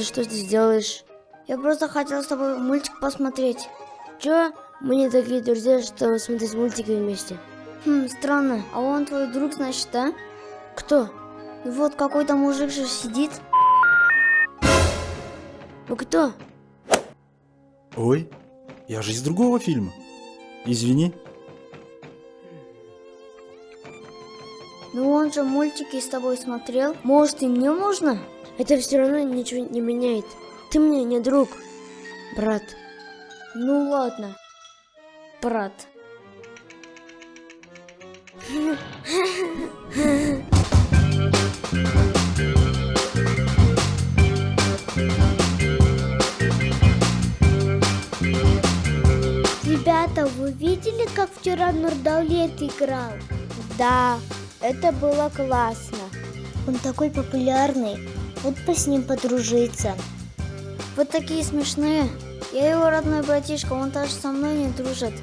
За что ты сделаешь? Я просто хотел с тобой мультик посмотреть. Чё? Мы не такие друзья, что смотреть мультики вместе. Странно. А он твой друг, значит, да? Кто? Ну вот какой-то мужик же сидит. Ну кто? Ой, я же из другого фильма. Извини. Ну он же мультики с тобой смотрел. Может, и мне можно? Это все равно ничего не меняет. Ты мне не друг, брат. Ну ладно, брат. Ребята, вы видели, как вчера Нурдаулет играл? Да, это было классно. Он такой популярный, вот бы с ним подружиться. Вот такие смешные. Я его родной братишка, он даже со мной не дружит.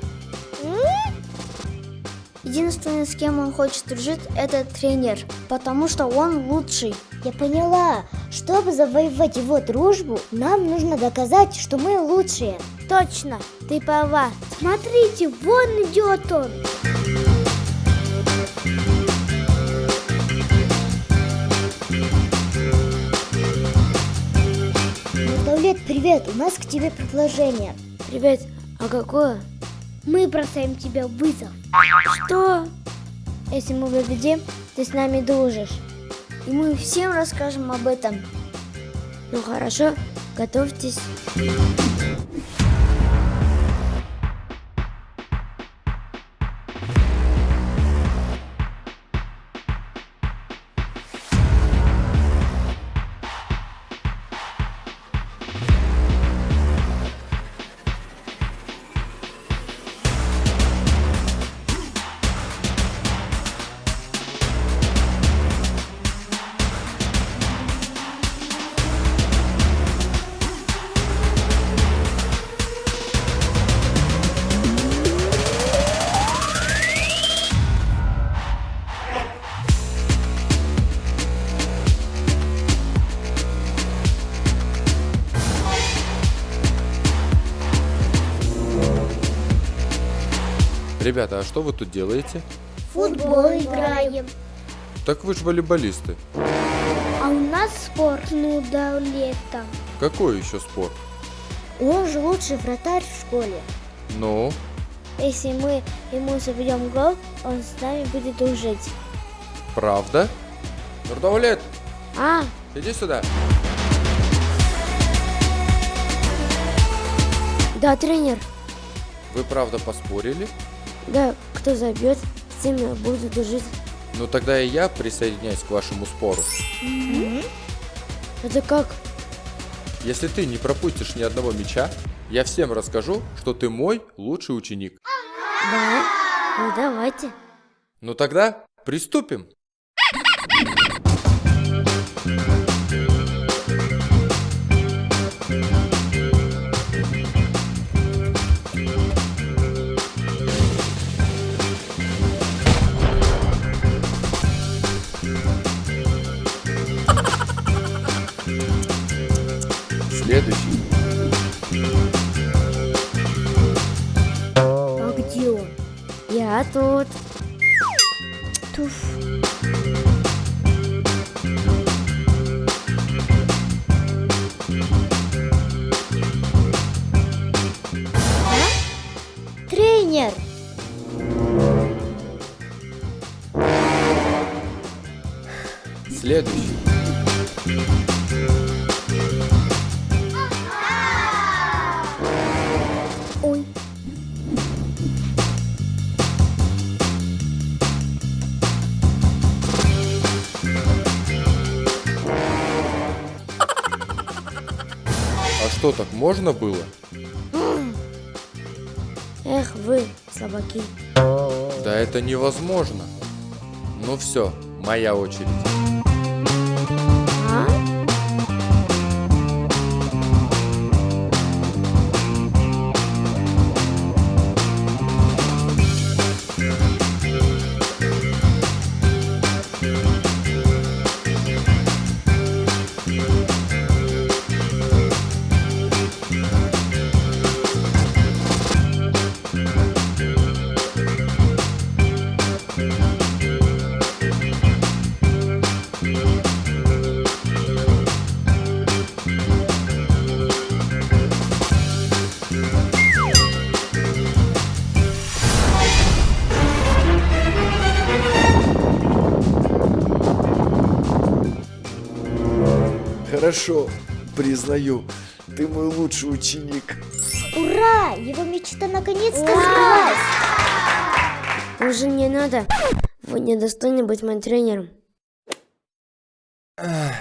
Единственное, с кем он хочет дружить, это тренер, потому что он лучший. Я поняла, чтобы завоевать его дружбу, нам нужно доказать, что мы лучшие. Точно, ты права. Смотрите, вон идет он. Нурдаулет, привет, у нас к тебе предложение. Ребят, а какое? Мы бросаем тебе вызов. Что? Если мы победим, ты с нами дружишь. И мы всем расскажем об этом. Ну хорошо, готовьтесь. Ребята, а что вы тут делаете? Футбол играем. Так вы же волейболисты. А у нас спор с Нурдаулетом. Какой еще спорт? Он же лучший вратарь в школе. Ну, Если мы ему забьем гол, он с нами будет дружить. правда? Нурдаулет, А, иди сюда. да, тренер. Вы правда поспорили? Да, кто забьет, с тем я буду дружить. Ну тогда и я присоединяюсь к вашему спору. Это как? Если ты не пропустишь ни одного мяча, я всем расскажу, что ты мой лучший ученик. Да, ну давайте. Ну тогда приступим. Следующий. А где он? Я тут. Туф. Тренер! Следующий. Ой. А что, так можно было? Эх вы, слабаки. Да это невозможно. Ну все, моя очередь. А? Хорошо, признаю, ты мой лучший ученик. Ура! Его мечта наконец-то сбылась! Уже не надо. Вы недостойны быть моим тренером. Ах,